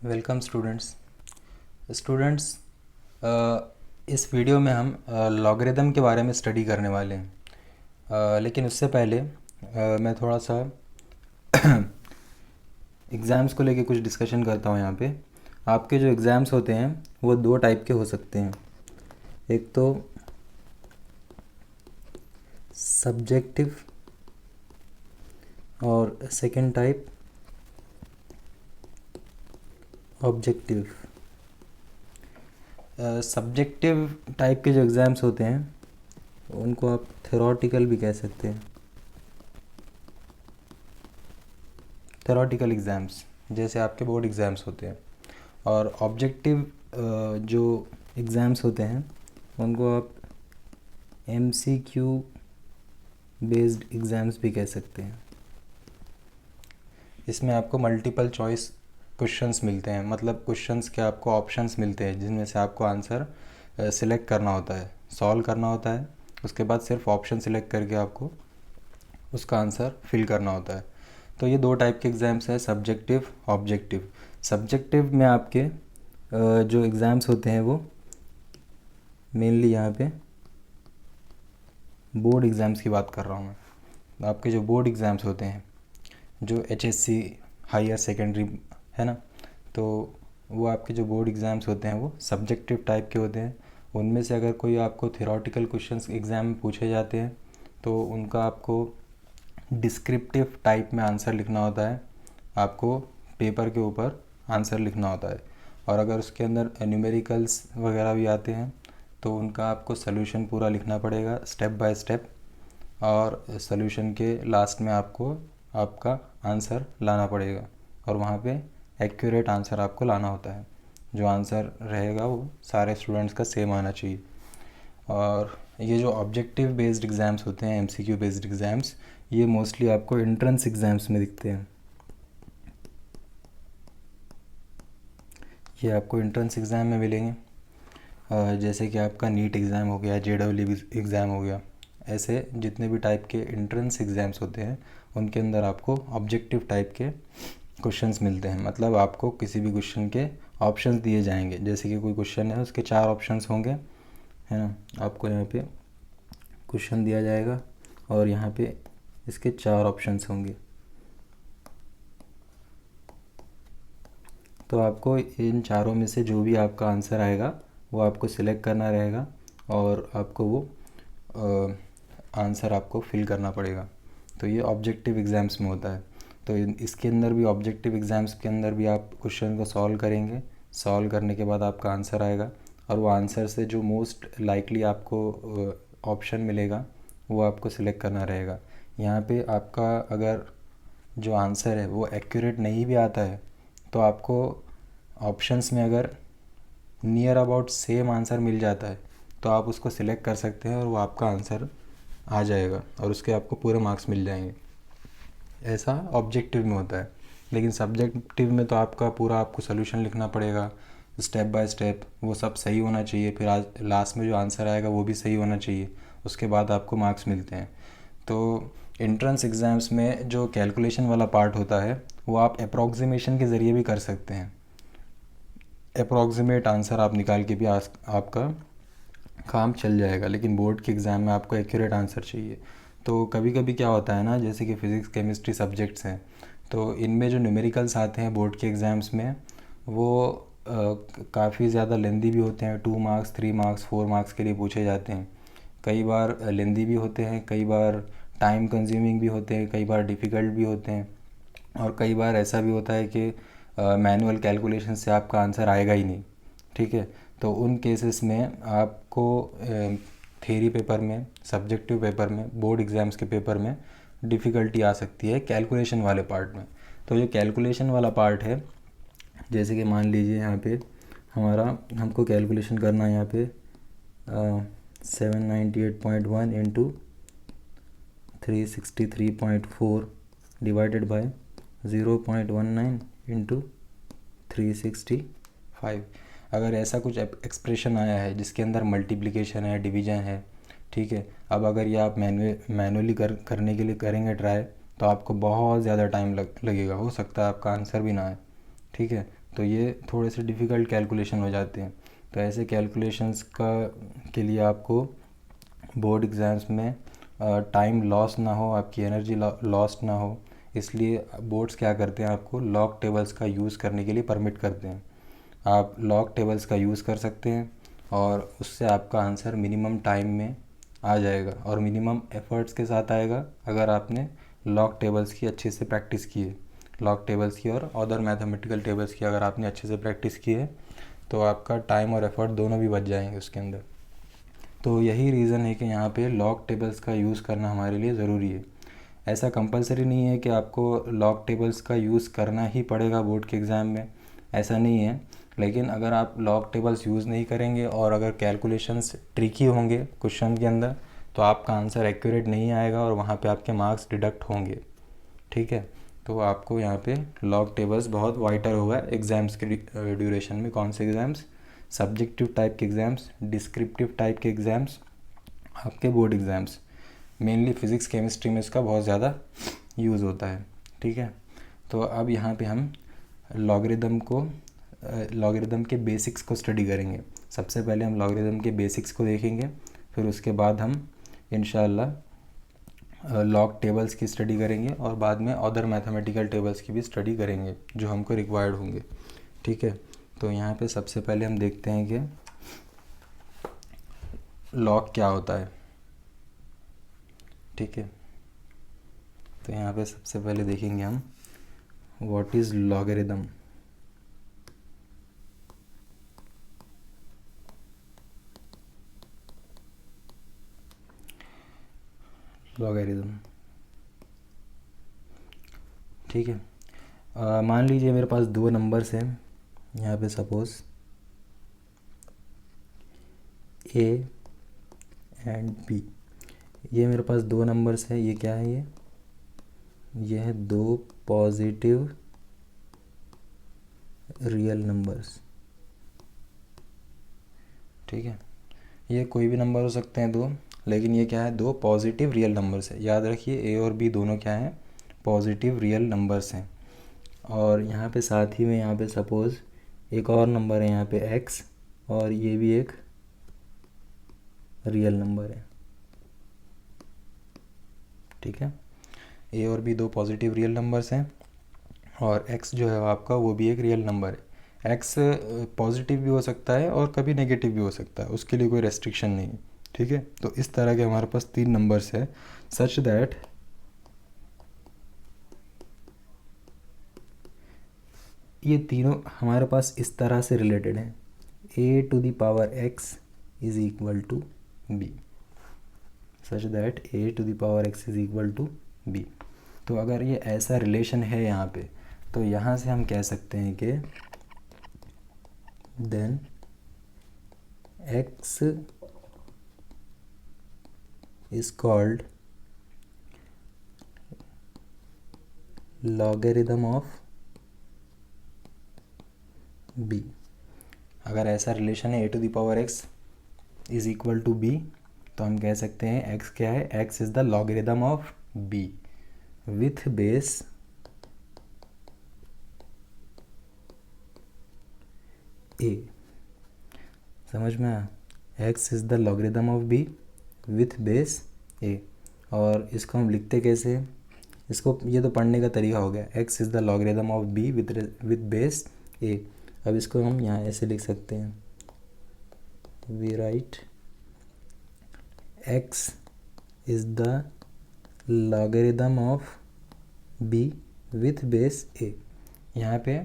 Welcome students. इस video में हम लॉगरिदम के बारे में स्टडी करने वाले हैं। लेकिन उससे पहले मैं थोड़ा सा एग्ज़ाम्स को लेके कुछ डिस्कशन करता हूँ यहाँ पे। आपके जो एग्ज़ाम्स होते हैं वो दो टाइप के हो सकते हैं। एक तो सब्जेक्टिव और second type objective. Subjective type के जो एग्ज़ाम्स होते हैं उनको आप थ्योरेटिकल भी कह सकते हैं। थ्योरेटिकल एग्ज़ाम्स जैसे आपके बोर्ड एग्ज़ाम्स होते हैं। और ऑब्जेक्टिव जो एग्ज़ाम्स होते हैं उनको आप MCQ बेस्ड एग्ज़ाम्स भी कह सकते हैं। इसमें आपको मल्टीपल चॉइस क्वेश्चंस मिलते हैं, मतलब क्वेश्चंस के आपको ऑप्शंस मिलते हैं जिनमें से आपको आंसर सिलेक्ट करना होता है, सॉल्व करना होता है। उसके बाद सिर्फ ऑप्शन सिलेक्ट करके आपको उसका आंसर फिल करना होता है। तो ये दो टाइप के एग्ज़ाम्स हैं, सब्जेक्टिव ऑब्जेक्टिव। सब्जेक्टिव में आपके जो एग्ज़ाम्स होते हैं वो मेनली यहाँ पे बोर्ड एग्ज़ाम्स की बात कर रहा हूँ मैं। आपके जो बोर्ड एग्ज़ाम्स होते हैं, जो HSC हायर सेकेंडरी है ना, तो वो आपके जो बोर्ड एग्ज़ाम्स होते हैं वो सब्जेक्टिव टाइप के होते हैं। उनमें से अगर कोई आपको थ्योरेटिकल क्वेश्चंस एग्ज़ाम में पूछे जाते हैं तो उनका आपको डिस्क्रिप्टिव टाइप में आंसर लिखना होता है, आपको पेपर के ऊपर आंसर लिखना होता है। और अगर उसके अंदर न्यूमेरिकल्स वगैरह भी आते हैं तो उनका आपको सॉल्यूशन पूरा लिखना पड़ेगा स्टेप बाय स्टेप, और सॉल्यूशन के लास्ट में आपको आपका आंसर लाना पड़ेगा और वहाँ पे एक्यूरेट आंसर आपको लाना होता है। जो आंसर रहेगा वो सारे स्टूडेंट्स का सेम आना चाहिए। और ये जो ऑब्जेक्टिव बेस्ड एग्ज़ाम्स होते हैं, MCQ बेस्ड एग्ज़ाम्स, ये मोस्टली आपको एंट्रेंस एग्ज़ाम्स में दिखते हैं। ये आपको एंट्रेंस एग्ज़ाम में मिलेंगे, जैसे कि आपका नीट एग्ज़ाम हो गया, JEE एग्ज़ाम हो गया। ऐसे जितने भी टाइप के एंट्रेंस एग्ज़ाम्स होते हैं उनके अंदर आपको ऑब्जेक्टिव टाइप के क्वेश्चंस मिलते हैं। मतलब आपको किसी भी क्वेश्चन के ऑप्शंस दिए जाएंगे, जैसे कि कोई क्वेश्चन है उसके 4 ऑप्शंस होंगे, है ना। आपको यहाँ पे क्वेश्चन दिया जाएगा और यहाँ पे इसके 4 ऑप्शंस होंगे। तो आपको इन चारों में से जो भी आपका आंसर आएगा वो आपको सिलेक्ट करना रहेगा और आपको वो आंसर आपको फिल करना पड़ेगा। तो ये ऑब्जेक्टिव एग्ज़ाम्स में होता है। तो इसके अंदर भी, ऑब्जेक्टिव एग्ज़ाम्स के अंदर भी आप क्वेश्चन को सॉल्व करेंगे। सॉल्व करने के बाद आपका आंसर आएगा और वो आंसर से जो मोस्ट लाइकली आपको ऑप्शन मिलेगा वो आपको सिलेक्ट करना रहेगा। यहाँ पे आपका अगर जो आंसर है वो एक्यूरेट नहीं भी आता है तो आपको ऑप्शंस में अगर नियर अबाउट सेम आंसर मिल जाता है तो आप उसको सिलेक्ट कर सकते हैं और वो आपका आंसर आ जाएगा और उसके आपको पूरे मार्क्स मिल जाएंगे। ऐसा ऑब्जेक्टिव में होता है। लेकिन सब्जेक्टिव में तो आपका पूरा आपको सोल्यूशन लिखना पड़ेगा स्टेप बाय स्टेप, वो सब सही होना चाहिए। फिर आज लास्ट में जो आंसर आएगा वो भी सही होना चाहिए, उसके बाद आपको मार्क्स मिलते हैं। तो एंट्रेंस एग्ज़ाम्स में जो कैलकुलेशन वाला पार्ट होता है वो आप अप्रॉक्सीमेशन के ज़रिए भी कर सकते हैं। अप्रॉक्सीमेट आंसर आप निकाल के भी आपका काम चल जाएगा। लेकिन बोर्ड के एग्ज़ाम में आपको एक्यूरेट आंसर चाहिए। तो कभी कभी क्या होता है ना, जैसे कि फ़िज़िक्स केमिस्ट्री सब्जेक्ट्स हैं तो इनमें जो न्यूमेरिकल्स आते हैं बोर्ड के एग्ज़ाम्स में वो काफ़ी ज़्यादा लेंदी भी होते हैं। 2 मार्क्स, 3 मार्क्स, 4 मार्क्स के लिए पूछे जाते हैं। कई बार लेंदी भी होते हैं, कई बार टाइम कंज्यूमिंग भी होते हैं, कई बार डिफ़िकल्ट भी होते हैं, और कई बार ऐसा भी होता है कि मैनुअल कैलकुलेशन से आपका आंसर आएगा ही नहीं। ठीक है, तो उन केसेस में आपको थ्योरी पेपर में, सब्जेक्टिव पेपर में, बोर्ड एग्ज़ाम्स के पेपर में डिफ़िकल्टी आ सकती है कैलकुलेशन वाले पार्ट में। तो जो कैलकुलेशन वाला पार्ट है, जैसे कि मान लीजिए यहाँ पे हमको कैलकुलेशन करना है यहाँ पे 798.1 इंटू 363.4 डिवाइडेड बाय 0.19 इंटू 365। अगर ऐसा कुछ एक्सप्रेशन आया है जिसके अंदर मल्टीप्लिकेशन है, डिवीज़न है, ठीक है। अब अगर ये आप मैनुअली करने के लिए करेंगे ट्राई तो आपको बहुत ज़्यादा टाइम लगेगा, हो सकता है आपका आंसर भी ना आए। ठीक है, तो ये थोड़े से डिफ़िकल्ट कैलकुलेशन हो जाते हैं। तो ऐसे कैलकुलेशंस के लिए आपको बोर्ड एग्ज़ाम्स में टाइम लॉस ना हो, आपकी एनर्जी लॉस ना हो, इसलिए बोर्ड्स क्या करते हैं, आपको लॉग टेबल्स का यूज़ करने के लिए परमिट करते हैं। आप लॉग टेबल्स का यूज़ कर सकते हैं और उससे आपका आंसर मिनिमम टाइम में आ जाएगा और मिनिमम एफर्ट्स के साथ आएगा अगर आपने लॉग टेबल्स की अच्छे से प्रैक्टिस की है। लॉग टेबल्स की और अदर मैथमेटिकल टेबल्स की अगर आपने अच्छे से प्रैक्टिस की है तो आपका टाइम और एफर्ट दोनों भी बच जाएंगे उसके अंदर। तो यही रीज़न है कि यहाँ पे लॉग टेबल्स का यूज़ करना हमारे लिए ज़रूरी है। ऐसा कंपलसरी नहीं है कि आपको लॉग टेबल्स का यूज़ करना ही पड़ेगा बोर्ड के एग्ज़ाम में, ऐसा नहीं है। लेकिन अगर आप लॉग टेबल्स यूज़ नहीं करेंगे और अगर कैलकुलेशंस ट्रिकी होंगे क्वेश्चन के अंदर तो आपका आंसर एक्यूरेट नहीं आएगा और वहाँ पे आपके मार्क्स डिडक्ट होंगे। ठीक है, तो आपको यहाँ पे लॉग टेबल्स बहुत वाइटल होगा एग्ज़ाम्स के ड्यूरेशन में। कौन से एग्ज़ाम्स? सब्जेक्टिव टाइप के एग्ज़ाम्स, डिस्क्रिप्टिव टाइप के एग्ज़ाम्स, आपके board exams, mainly physics chemistry में इसका बहुत ज़्यादा यूज़ होता है। ठीक है, तो अब यहाँ पे हम लॉगरिदम के बेसिक्स को स्टडी करेंगे। सबसे पहले हम लॉगरिदम के बेसिक्स को देखेंगे, फिर उसके बाद हम इंशाल्लाह लॉग टेबल्स की स्टडी करेंगे और बाद में अदर मैथमेटिकल टेबल्स की भी स्टडी करेंगे जो हमको रिक्वायर्ड होंगे। ठीक है, तो यहाँ पे सबसे पहले हम देखते हैं कि लॉग क्या होता है। ठीक है, तो यहाँ पे सबसे पहले देखेंगे हम व्हाट इज़ लॉगरिदम। लॉगरिदम, ठीक है। मान लीजिए मेरे पास दो नंबर्स हैं, यहाँ पे सपोज़ ए एंड बी। ये मेरे पास दो नंबर्स हैं, ये क्या है, ये है दो पॉजिटिव रियल नंबर्स। ठीक है, ये कोई भी नंबर हो सकते हैं दो, लेकिन ये क्या है, दो पॉजिटिव रियल नंबर्स है। याद रखिए ए और बी दोनों क्या हैं, पॉजिटिव रियल नंबर्स हैं। और यहाँ पे साथ ही में यहाँ पे सपोज़ एक और नंबर है यहाँ पे एक्स, और ये भी एक रियल नंबर है। ठीक है, ए और बी दो पॉजिटिव रियल नंबर्स हैं और एक्स जो है आपका वो भी एक रियल नंबर है। एक्स पॉजिटिव भी हो सकता है और कभी नेगेटिव भी हो सकता है, उसके लिए कोई रेस्ट्रिक्शन नहीं। ठीक है, तो इस तरह के हमारे पास तीन नंबर्स है सच दैट ये तीनों हमारे पास इस तरह से रिलेटेड हैं, A to the power X is equal to B, such that A to the power X is equal to B. तो अगर ये ऐसा रिलेशन है यहाँ पे, तो यहाँ से हम कह सकते हैं कि then x is called logarithm of b। अगर ऐसा रिलेशन है a to the power x is equal to b, तो हम कह सकते हैं x क्या है, x is the logarithm of b with base a। समझ में आया, x is the logarithm of b with base a। और इसको हम लिखते कैसे हैं, इसको ये तो पढ़ने का तरीका हो गया, x is the logarithm of b with base a। अब इसको हम यहाँ ऐसे लिख सकते हैं, we write x is the logarithm of b with base a। यहाँ पे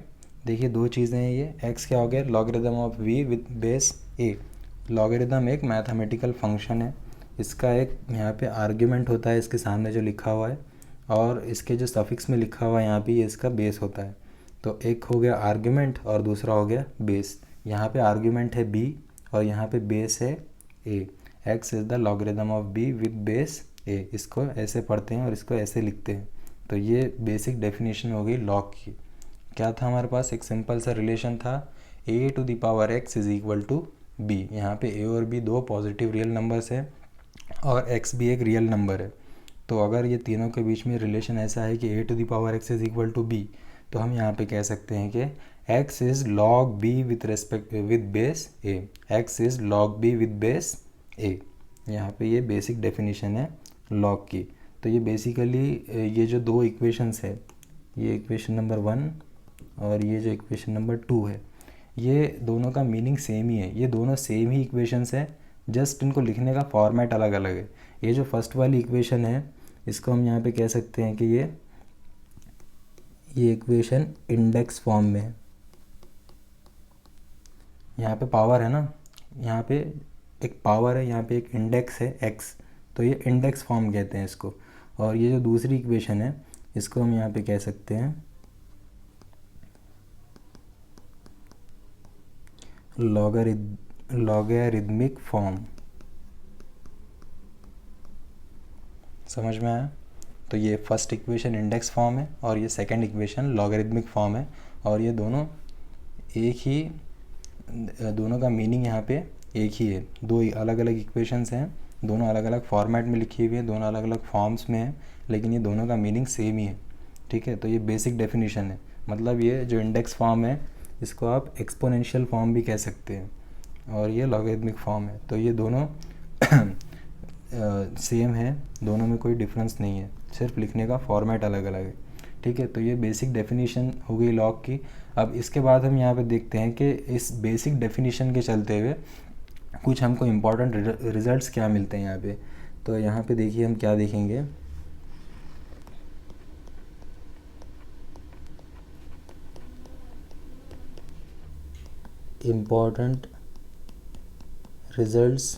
देखिए दो चीज़ें हैं, ये x क्या हो गया, logarithm of v with base a। Logarithm एक मैथमेटिकल फंक्शन है, इसका एक यहाँ पे आर्ग्यूमेंट होता है इसके सामने जो लिखा हुआ है, और इसके जो सफिक्स में लिखा हुआ है यहाँ पे ये इसका बेस होता है। तो एक हो गया आर्ग्यूमेंट और दूसरा हो गया बेस। यहाँ पे आर्ग्यूमेंट है b और यहाँ पे बेस है a। x is the logarithm of b with base a, इसको ऐसे पढ़ते हैं और इसको ऐसे लिखते हैं। तो ये बेसिक डेफिनेशन हो गई लॉग की। क्या था हमारे पास, एक सिंपल सा रिलेशन था, a to the power x is equal to b। यहाँ पे a और b दो पॉजिटिव रियल नंबर्स है और x भी एक रियल नंबर है। तो अगर ये तीनों के बीच में रिलेशन ऐसा है कि a to the power x is equal to b, तो हम यहाँ पे कह सकते हैं कि x is log b with respect with base a, x is log b with base a। यहाँ पे ये बेसिक डेफिनेशन है log की। तो ये बेसिकली ये जो दो इक्वेशंस है, ये इक्वेशन नंबर 1 और ये जो इक्वेशन नंबर 2 है, ये दोनों का मीनिंग सेम ही है, ये दोनों सेम ही इक्वेशंस हैं, जस्ट इनको लिखने का फॉर्मेट अलग अलग है। ये जो फर्स्ट वाली इक्वेशन है इसको हम यहाँ पे कह सकते हैं कि ये इक्वेशन इंडेक्स फॉर्म में है। यहाँ पे पावर है ना, यहाँ पे एक पावर है, यहाँ पे एक इंडेक्स है x, तो ये इंडेक्स फॉर्म कहते हैं इसको। और ये जो दूसरी इक्वेशन है इसको हम यहाँ पे कह सकते हैं लॉगरिदमिक फॉर्म। समझ में आया? तो ये फर्स्ट इक्वेशन इंडेक्स फॉर्म है और ये सेकंड इक्वेशन लॉगरिदमिक फॉर्म है, और ये दोनों एक ही, दोनों का मीनिंग यहाँ पे एक ही है। दो अलग अलग इक्वेशंस हैं, दोनों अलग अलग फॉर्मेट में लिखी हुई है, दोनों अलग अलग फॉर्म्स में हैं, लेकिन ये दोनों का मीनिंग सेम ही है। ठीक है, तो ये बेसिक डेफिनेशन है। मतलब ये जो इंडेक्स फॉर्म है इसको आप एक्सपोनेंशियल फॉर्म भी कह सकते हैं, और ये लॉगरिदमिक फॉर्म है। तो ये दोनों सेम है, दोनों में कोई डिफरेंस नहीं है, सिर्फ लिखने का फॉर्मेट अलग अलग है। ठीक है, तो ये बेसिक डेफिनेशन हो गई लॉग की। अब इसके बाद हम यहाँ पे देखते हैं कि इस बेसिक डेफिनेशन के चलते हुए कुछ हमको इम्पॉर्टेंट रिजल्ट्स क्या मिलते हैं यहाँ पे। तो यहाँ पे देखिए हम क्या देखेंगे, important results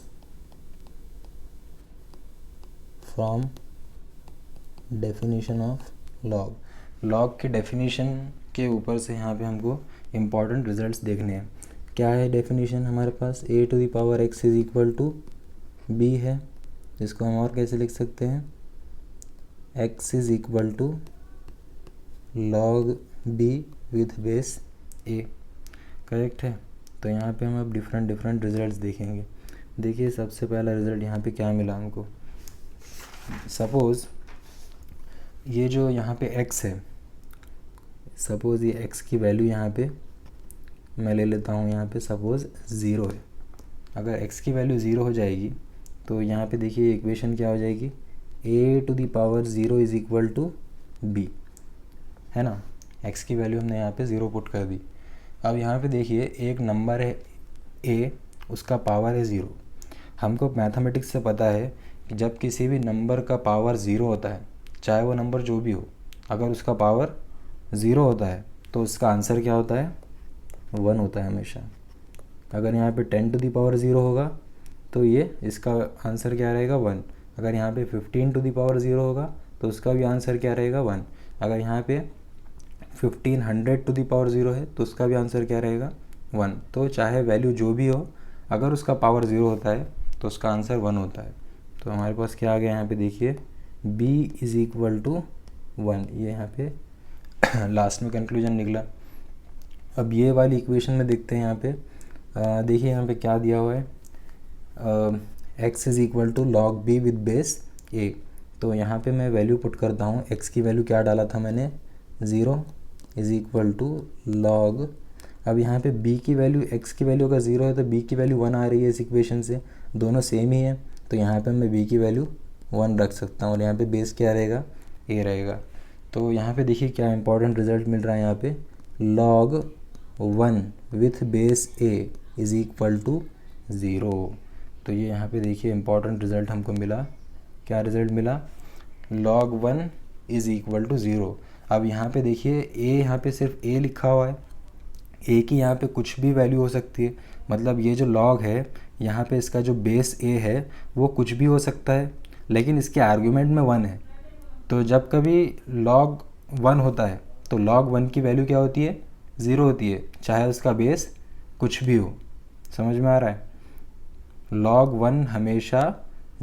from definition of log. Log के डेफिनेशन के ऊपर से यहाँ पे हमको इम्पॉर्टेंट रिजल्ट्स देखने हैं। क्या है डेफिनेशन हमारे पास, a to the power x is equal to b है। इसको हम और कैसे लिख सकते हैं, x is equal to log b with base a। Correct है। तो यहाँ पे हम अब डिफरेंट रिजल्ट्स देखेंगे। देखिए सबसे पहला रिज़ल्ट यहाँ पे क्या मिला हमको। सपोज़ ये जो यहाँ पे x है, सपोज़ ये x की वैल्यू यहाँ पे मैं ले लेता हूँ, यहाँ पे सपोज़ 0 है। अगर x की वैल्यू 0 हो जाएगी तो यहाँ पे देखिए इक्वेशन क्या हो जाएगी, a to the power 0 is equal to b, है ना। x की वैल्यू हमने यहाँ पे 0 पुट कर दी। अब यहाँ पे देखिए एक नंबर है a, उसका पावर है 0। हमको मैथमेटिक्स से पता है कि जब किसी भी नंबर का पावर 0 होता है, चाहे वो नंबर जो भी हो, अगर उसका पावर 0 होता है तो उसका आंसर क्या होता है, 1 होता है हमेशा। अगर यहाँ पे 10 टू द पावर 0 होगा तो ये इसका आंसर क्या रहेगा, 1। अगर यहाँ पे 15 टू द पावर 0 होगा तो उसका भी आंसर क्या रहेगा, 1। अगर यहाँ पे 1500 टू द पावर 0 है तो उसका भी आंसर क्या रहेगा, 1। तो चाहे वैल्यू जो भी हो, अगर उसका पावर 0 होता है तो उसका आंसर 1 होता है। तो हमारे पास क्या आ गया यहाँ पे देखिए, b इज़ इक्वल टू 1, ये यहाँ पे लास्ट में कंक्लूजन निकला। अब ये वाली इक्वेशन में देखते हैं यहाँ पे, देखिए यहाँ पे क्या दिया हुआ है, x is equal to log b with base a। तो यहाँ पे मैं वैल्यू पुट करता हूँ, x की वैल्यू क्या डाला था मैंने, 0 इज़ इक्वल टू लॉग। अब यहाँ पे b की वैल्यू, x की वैल्यू अगर 0 है तो b की वैल्यू 1 आ रही है इस इक्वेशन से, दोनों सेम ही है, तो यहाँ पे मैं b की वैल्यू 1 रख सकता हूँ और यहाँ पे बेस क्या रहेगा, a रहेगा। तो यहाँ पे देखिए क्या इंपॉर्टेंट रिजल्ट मिल रहा है यहाँ पे, log 1 with base a is equal to 0। तो ये यहाँ पे देखिए इंपॉर्टेंट रिजल्ट हमको मिला। क्या रिजल्ट मिला, log 1 इज़ इक्वल टू 0। अब यहाँ पे देखिए a, यहाँ पे सिर्फ a लिखा हुआ है, a की यहाँ पे कुछ भी वैल्यू हो सकती है। मतलब ये जो log है यहाँ पे इसका जो बेस a है वो कुछ भी हो सकता है, लेकिन इसके आर्ग्यूमेंट में 1 है। तो जब कभी log 1 होता है तो log 1 की वैल्यू क्या होती है, 0 होती है, चाहे उसका बेस कुछ भी हो। समझ में आ रहा है, log 1 हमेशा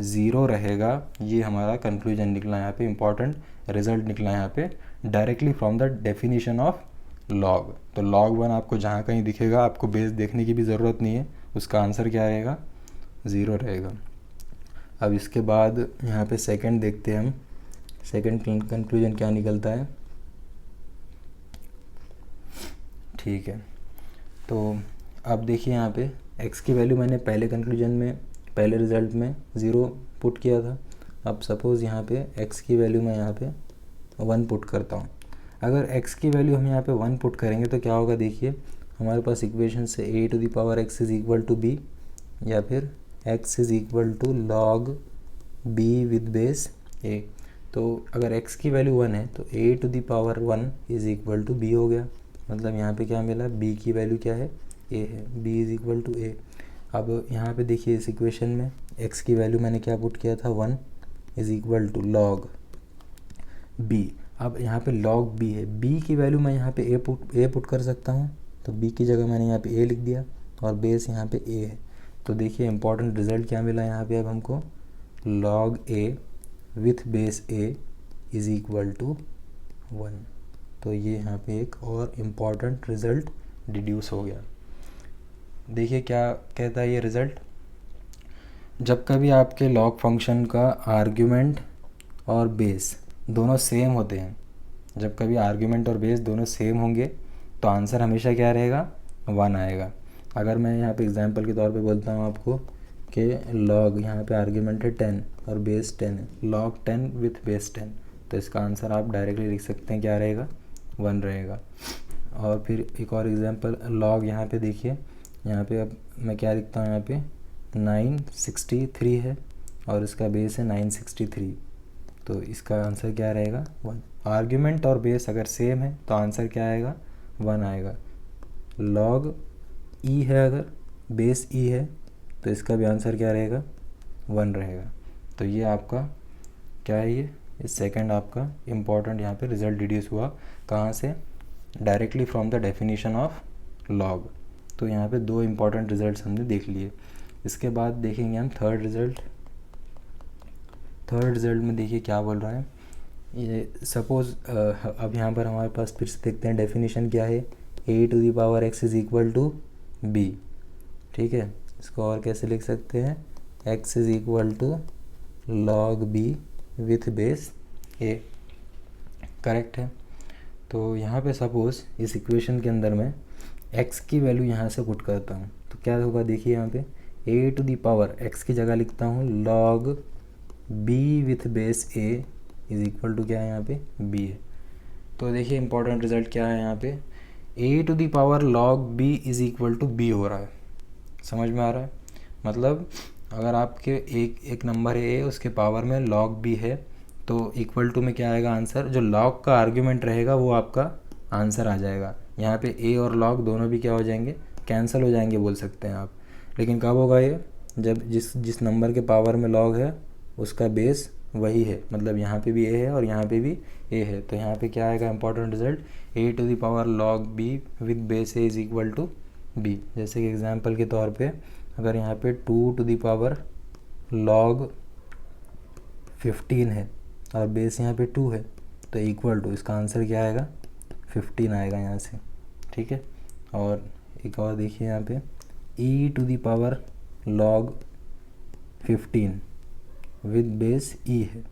0 रहेगा। ये हमारा कंक्लूजन निकला यहाँ पे, इंपॉर्टेंट रिजल्ट निकला यहाँ पे, directly from the definition of log। तो log 1 आपको जहाँ कहीं दिखेगा, आपको बेस देखने की भी ज़रूरत नहीं है, उसका आंसर क्या रहेगा, 0 रहेगा। अब इसके बाद यहाँ पे सेकंड देखते हैं हम, सेकंड कंक्लूजन क्या निकलता है। ठीक है, तो अब देखिए यहाँ पे x की वैल्यू मैंने पहले कंक्लूजन में, पहले रिज़ल्ट में 0 पुट किया था। अब सपोज़ यहाँ पे x की वैल्यू मैं यहाँ पे 1 पुट करता हूँ। अगर x की वैल्यू हम यहाँ पे 1 पुट करेंगे तो क्या होगा, देखिए हमारे पास इक्वेशन से a⁴x is equal to b, या फिर x is equal to log b with base a। तो अगर x की वैल्यू 1 है तो a⁴1 is equal to b हो गया। मतलब यहाँ पे क्या मिला, b की वैल्यू क्या है, a है, b is equal to a। अब यहाँ पे देखिए इस इक्वेशन में x की वैल्यू मैंने क्या पुट किया था, 1 is equal to log b। अब यहाँ पे log b है, b की वैल्यू मैं यहाँ पे a पुट कर सकता हूँ, तो b की जगह मैंने यहाँ पे a लिख दिया और बेस यहाँ पे a है। तो देखिए इंपॉर्टेंट रिजल्ट क्या मिला यहाँ पे अब हमको, log a with base a is equal to 1। तो ये यहाँ पे एक और इम्पॉर्टेंट रिज़ल्ट डिड्यूस हो गया। देखिए क्या कहता है ये रिज़ल्ट, जब कभी आपके लॉग फंक्शन का आर्ग्यूमेंट और बेस दोनों सेम होते हैं, जब कभी आर्ग्यूमेंट और बेस दोनों सेम होंगे तो आंसर हमेशा क्या रहेगा, 1 आएगा। अगर मैं यहाँ पे एग्जांपल के तौर पे बोलता हूँ आपको कि लॉग, यहाँ पे आर्ग्यूमेंट है 10 और बेस 10 है, log 10 विथ बेस 10, तो इसका आंसर आप डायरेक्टली लिख सकते हैं, क्या रहेगा, 1 रहेगा। और फिर एक और एग्जांपल, लॉग यहाँ पे देखिए, यहाँ पे अब मैं क्या लिखता हूँ, यहाँ पे 963 है और इसका बेस है 963, तो इसका आंसर क्या रहेगा, 1। आर्ग्यूमेंट और बेस अगर सेम है तो आंसर क्या आएगा, 1 आएगा। लॉग ई है, अगर बेस ई है तो इसका भी आंसर क्या रहेगा, 1 रहेगा। तो ये आपका क्या है, ये सेकंड आपका इम्पॉर्टेंट यहाँ पे रिजल्ट डिड्यूस हुआ, कहाँ से, directly from the definition of log. तो यहाँ पे 2 इम्पॉर्टेंट रिजल्ट्स हमने देख लिए। इसके बाद देखेंगे हम थर्ड रिज़ल्ट। थर्ड रिज़ल्ट में देखिए क्या बोल रहा है, ये सपोज़ अब यहाँ पर हमारे पास फिर से देखते हैं डेफिनेशन क्या है, a⁴x is equal to b। ठीक है, इसको और कैसे लिख सकते हैं, x is equal to log b with base a। Correct है। तो यहाँ पे सपोज़ इस इक्वेशन के अंदर मैं x की वैल्यू यहाँ से पुट करता हूँ तो क्या होगा, देखिए यहाँ पे a⁴x की जगह लिखता हूँ log b with base a is equal to क्या है, यहाँ पे b है। तो देखिए इंपॉर्टेंट रिजल्ट क्या है, यहाँ पे a⁴ log b is equal to b हो रहा है। समझ में आ रहा है, मतलब अगर आपके एक नंबर है a, उसके पावर में log b है तो इक्वल टू में क्या आएगा आंसर, जो log का आर्ग्यूमेंट रहेगा वो आपका आंसर आ जाएगा। यहाँ पे a और log दोनों भी क्या हो जाएंगे, कैंसिल हो जाएंगे बोल सकते हैं आप। लेकिन कब होगा ये, जब जिस नंबर के पावर में log है उसका बेस वही है, मतलब यहाँ पे भी a है और यहाँ पे भी a है। तो यहाँ पे क्या आएगा important result, a⁴ log b with base a is equal to b। जैसे कि एग्जांपल के तौर पे अगर यहाँ पे 2 log 15 है और बेस यहाँ पे 2 है तो इक्वल टू, इसका आंसर क्या आएगा, 15 आएगा यहाँ से। ठीक है, और एक और देखिए यहाँ पे e⁴ log 15 with base e है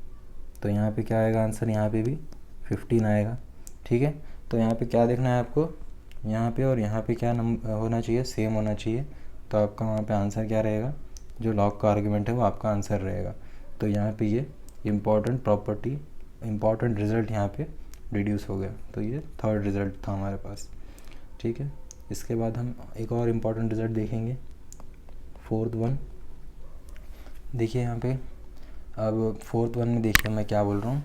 तो यहाँ पे क्या आएगा आंसर, यहाँ पे भी 15 आएगा। ठीक है, तो यहाँ पे क्या देखना है आपको, यहाँ पे और यहाँ पे क्या होना चाहिए, सेम होना चाहिए। तो आपका वहाँ पे आंसर क्या रहेगा, जो लॉग का आर्ग्यूमेंट है वो आपका आंसर रहेगा। तो यहाँ पे ये इम्पॉर्टेंट प्रॉपर्टी, इम्पॉर्टेंट रिज़ल्ट यहाँ पे रिड्यूस हो गया। तो ये थर्ड रिज़ल्ट था हमारे पास। ठीक है, इसके बाद हम एक और इम्पॉर्टेंट रिज़ल्ट देखेंगे, फोर्थ वन। देखिए यहाँ पे अब फोर्थ वन में देखिए मैं क्या बोल रहा हूँ,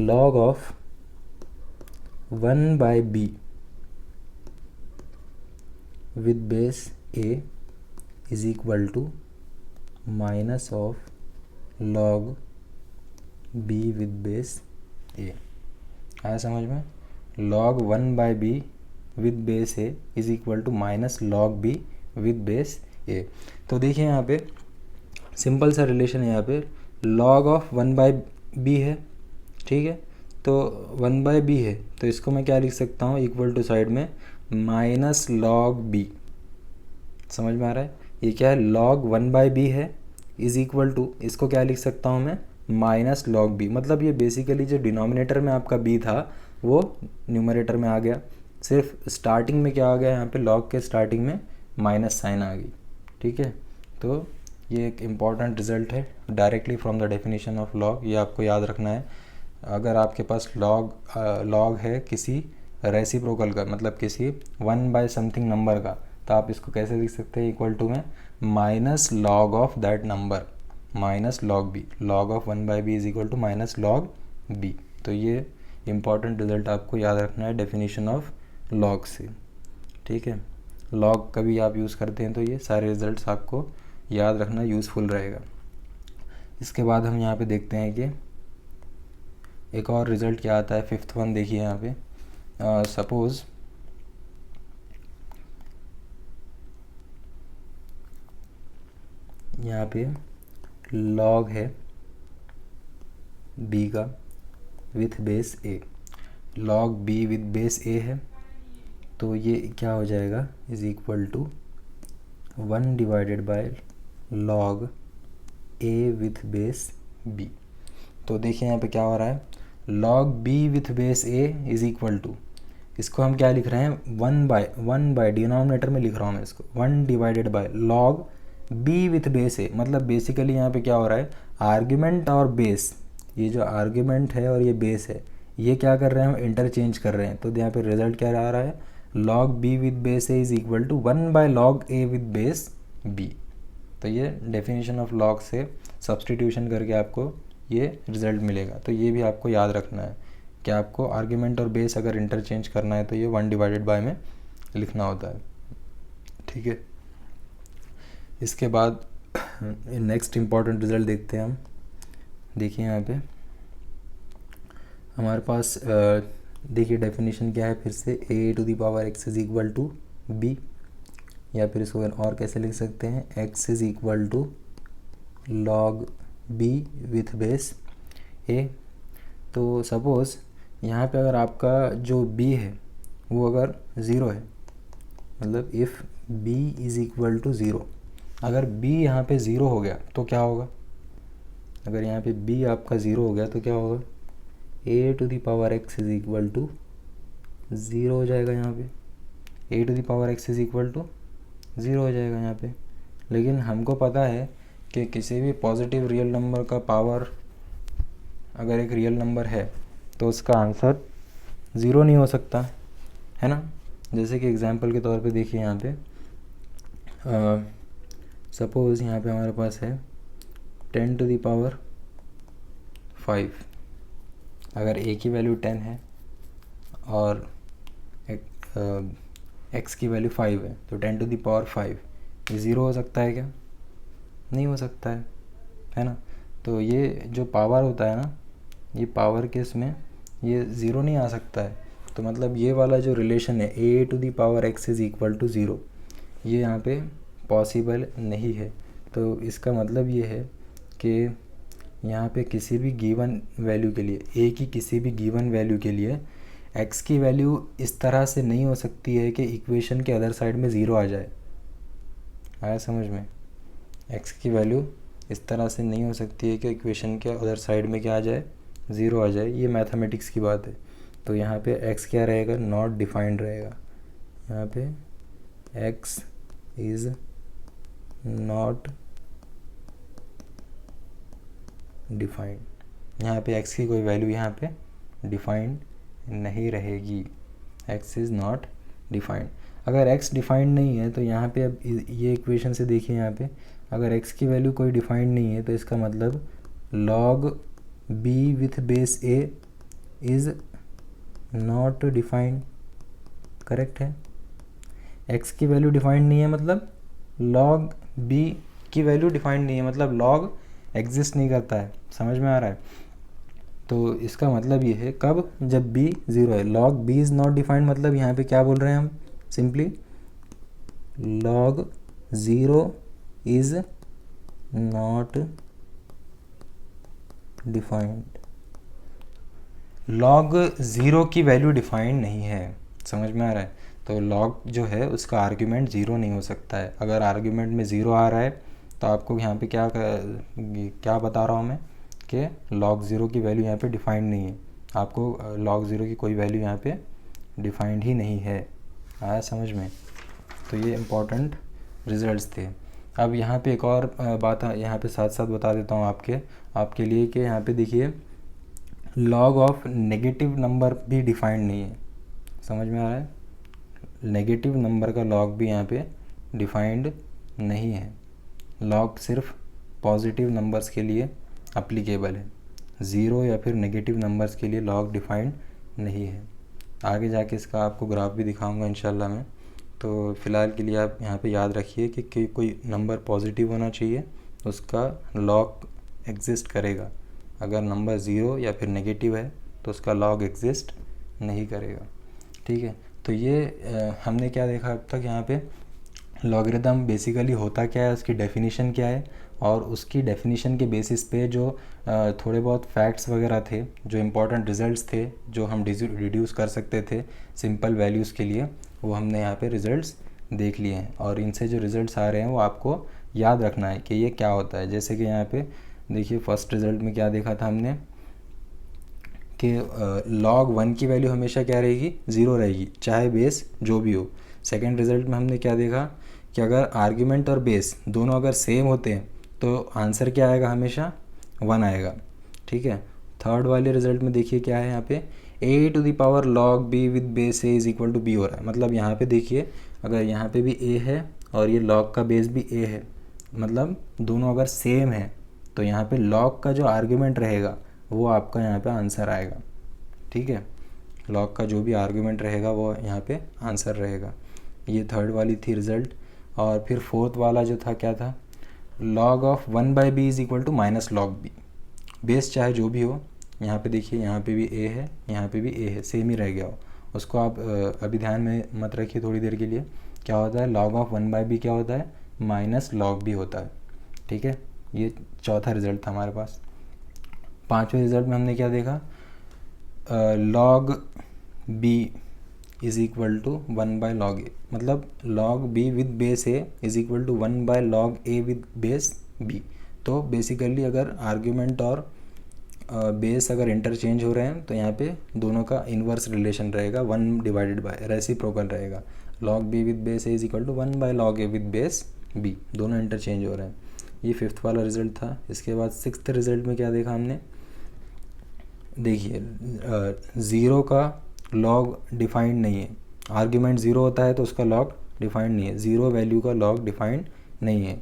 log of 1/b with base a is equal to minus of log b with base a। आया समझ में, log 1/b with base a is equal to minus log b with base a। तो देखिए यहाँ पे सिंपल सा relation है, यहाँ पे log ऑफ 1/b है। ठीक है, तो 1/b है तो इसको मैं क्या लिख सकता हूँ, इक्वल टू साइड में माइनस log b। समझ में आ रहा है, ये क्या है, log 1/b है इज़ इक्वल टू, इसको क्या लिख सकता हूँ मैं, माइनस log b। मतलब ये बेसिकली जो डिनोमिनेटर में आपका b था वो न्यूमरेटर में आ गया। सिर्फ स्टार्टिंग में क्या आ गया यहाँ पे, लॉग के स्टार्टिंग में माइनस साइन आ गई, ठीक है। तो ये एक इम्पॉर्टेंट रिजल्ट है directly from the definition of log, ये आपको याद रखना है। अगर आपके पास लॉग है किसी रेसिप्रोकल का, मतलब किसी 1 बाय समथिंग नंबर का, तो आप इसको कैसे लिख सकते हैं, इक्वल टू में minus log of that number minus log B, log of 1 by B is equal to minus log B. तो ये इम्पॉर्टेंट रिजल्ट आपको याद रखना है डेफिनेशन ऑफ लॉग से, ठीक है। लॉग कभी आप यूज़ करते हैं तो ये सारे रिजल्ट्स आपको याद रखना यूज़फुल रहेगा। इसके बाद हम यहाँ पे देखते हैं कि एक और रिज़ल्ट क्या आता है, फिफ्थ वन देखिए यहाँ पे। सपोज़ यहाँ पे लॉग है b का with base a, log b with base a है, तो ये क्या हो जाएगा, is equal to 1 divided by log a with base b। तो देखिए यहाँ पे क्या हो रहा है, log b with base a is equal to, इसको हम क्या लिख रहे हैं, 1 बाय डिनोमिनेटर में लिख रहा हूँ मैं इसको, 1 divided by log b with base a। मतलब बेसिकली यहाँ पे क्या हो रहा है, आर्ग्यूमेंट और बेस, ये जो आर्ग्यूमेंट है और ये बेस है, ये क्या कर रहे हैं, हम इंटरचेंज कर रहे हैं। तो यहाँ पे रिजल्ट क्या आ रहा है, log b with base a is equal to 1 by log a with base b। तो ये डेफिनेशन ऑफ लॉग से सब्सटीट्यूशन करके आपको ये रिज़ल्ट मिलेगा। तो ये भी आपको याद रखना है कि आपको आर्ग्यूमेंट और बेस अगर इंटरचेंज करना है तो ये 1 डिवाइडेड बाय में लिखना होता है, ठीक है। इसके बाद नेक्स्ट इम्पॉर्टेंट रिज़ल्ट देखते हैं हम। देखिए यहाँ पे हमारे पास देखिए डेफिनेशन क्या है फिर से, a to the power x is equal to b, या फिर इसको और कैसे लिख सकते हैं, x is equal to log b with base a। तो सपोज़ यहाँ पे अगर आपका जो b है वो अगर ज़ीरो है, मतलब if b is equal to zero, अगर b यहाँ पे ज़ीरो हो गया तो क्या होगा, अगर यहाँ पे b आपका ज़ीरो हो गया तो क्या होगा, a to the power x is equal to zero हो जाएगा यहाँ पे, a to the power x is equal to zero हो जाएगा यहाँ पे। लेकिन हमको पता है कि किसी भी पॉजिटिव रियल नंबर का पावर अगर एक रियल नंबर है तो उसका आंसर ज़ीरो नहीं हो सकता, है ना। जैसे कि एग्जांपल के तौर पे देखिए यहाँ पे सपोज़ यहाँ पे हमारे पास है 10 टू द पावर 5, अगर a की वैल्यू 10 है और x की वैल्यू 5 है, तो 10 टू द पावर 5 ये ज़ीरो हो सकता है क्या, नहीं हो सकता है ना। तो ये जो पावर होता है ना, ये पावर के इसमें ये ज़ीरो नहीं आ सकता है। तो मतलब ये वाला जो रिलेशन है a to the power x is equal to zero, ये यहाँ पे पॉसिबल नहीं है। तो इसका मतलब ये है कि यहाँ पे किसी भी गिवन वैल्यू के लिए, a की किसी भी गिवन वैल्यू के लिए x की वैल्यू इस तरह से नहीं हो सकती है कि इक्वेशन के अदर साइड में ज़ीरो आ जाए। आया समझ में, x की वैल्यू इस तरह से नहीं हो सकती है कि इक्वेशन के अदर साइड में क्या आ जाए, ज़ीरो आ जाए। ये मैथमेटिक्स की बात है। तो यहाँ पे x क्या रहेगा, नॉट डिफाइंड रहेगा। यहाँ पे x इज़ नॉट डिफाइंड, यहाँ पे x की कोई वैल्यू यहाँ पे डिफाइंड नहीं रहेगी, x इज़ नॉट डिफाइंड। अगर x डिफाइंड नहीं है तो यहाँ पे अब ये इक्वेशन से देखिए, यहाँ पे अगर x की वैल्यू कोई डिफाइंड नहीं है तो इसका मतलब log b with base a is not defined, correct है। x की वैल्यू डिफाइंड नहीं है मतलब log b की वैल्यू डिफाइंड नहीं है, मतलब log एग्जिस्ट नहीं करता है। समझ में आ रहा है। तो इसका मतलब ये है कब, जब b ज़ीरो है। log b is not defined मतलब यहाँ पे क्या बोल रहे हैं हम, simply log zero is not defined, log zero की वैल्यू डिफाइंड नहीं है। समझ में आ रहा है। तो log जो है उसका आर्ग्यूमेंट ज़ीरो नहीं हो सकता है। अगर आर्ग्यूमेंट में ज़ीरो आ रहा है तो आपको यहाँ पे क्या बता रहा हूँ मैं कि log ज़ीरो की वैल्यू यहाँ पे डिफाइंड नहीं है। आपको log ज़ीरो की कोई वैल्यू यहाँ पे डिफाइंड ही नहीं है। आया समझ में? तो ये इम्पोर्टेंट रिजल्ट्स थे। अब यहाँ पे एक और बात यहाँ पे साथ साथ बता देता हूँ आपके लिए कि यहाँ पे देखिए लॉग ऑफ नेगेटिव नंबर भी डिफाइंड नहीं है। समझ में आ रहा है? नेगेटिव नंबर का लॉग भी यहाँ पे डिफाइंड नहीं है। लॉग सिर्फ पॉजिटिव नंबर्स के लिए अप्लीकेबल है, ज़ीरो या फिर नेगेटिव नंबर्स के लिए लॉग डिफाइंड नहीं है। आगे जाके इसका आपको ग्राफ भी दिखाऊंगा इंशाल्लाह मैं। तो फ़िलहाल के लिए आप यहाँ पे याद रखिए कि कोई नंबर पॉजिटिव होना चाहिए, उसका लॉग एग्जिस्ट करेगा। अगर नंबर ज़ीरो या फिर नेगेटिव है तो उसका लॉग एग्जिस्ट नहीं करेगा। ठीक है, तो ये हमने क्या देखा अब तक यहाँ पे, लॉगरिदम बेसिकली होता क्या है, उसकी डेफिनेशन क्या है, और उसकी डेफिनेशन के बेसिस पे जो थोड़े बहुत फैक्ट्स वगैरह थे, जो इम्पोर्टेंट रिजल्ट्स थे जो हम रिड्यूस कर सकते थे सिंपल वैल्यूज़ के लिए, वो हमने यहाँ पे रिजल्ट्स देख लिए हैं। और इनसे जो रिजल्ट्स आ रहे हैं वो आपको याद रखना है कि ये क्या होता है। जैसे कि यहाँ पे देखिए फर्स्ट रिज़ल्ट में क्या देखा था हमने कि log 1 की वैल्यू हमेशा क्या रहेगी, ज़ीरो रहेगी, चाहे बेस जो भी हो। सेकंड रिज़ल्ट में हमने क्या देखा कि अगर आर्ग्यूमेंट और बेस दोनों अगर सेम होते हैं तो आंसर क्या आएगा, हमेशा 1 आएगा। ठीक है, थर्ड वाले रिज़ल्ट में देखिए क्या है यहाँ पे, a to the power log b with base a is equal to b हो रहा है। मतलब यहाँ पे देखिए अगर यहाँ पे भी a है और ये log का बेस भी a है, मतलब दोनों अगर सेम है तो यहाँ पे log का जो आर्ग्यूमेंट रहेगा वो आपका यहाँ पे आंसर आएगा। ठीक है, लॉग का जो भी आर्गुमेंट रहेगा वो यहाँ पे आंसर रहेगा। ये थर्ड वाली थी रिज़ल्ट। और फिर फोर्थ वाला जो था क्या था, log of 1/b is equal to minus log b। Base चाहे जो भी हो, यहाँ पे देखिए यहाँ पे भी a है, यहाँ पे भी a है, सेम ही रह गया हो। उसको आप अभी ध्यान में मत रखिए थोड़ी देर के लिए। क्या होता है, log ऑफ 1/b क्या होता है, माइनस log b होता है। ठीक है, ये चौथा रिज़ल्ट था हमारे पास। पांचवें रिज़ल्ट में हमने क्या देखा, log b is equal to 1/log a। मतलब log b with base a is equal to 1/log a with base b। तो बेसिकली अगर आर्ग्यूमेंट और बेस अगर इंटरचेंज हो रहे हैं तो यहाँ पे दोनों का इन्वर्स रिलेशन रहेगा, 1 डिवाइडेड बाय रेसिप्रोकल रहेगा। log b with base a is equal to 1/log a with base b, दोनों इंटरचेंज हो रहे हैं। ये फिफ्थ वाला रिज़ल्ट था। इसके बाद सिक्स्थ रिज़ल्ट में क्या देखा हमने, देखिए ज़ीरो का लॉग डिफाइंड नहीं है। आर्ग्यूमेंट ज़ीरो होता है तो उसका लॉग डिफाइंड नहीं है, ज़ीरो वैल्यू का लॉग डिफाइंड नहीं है।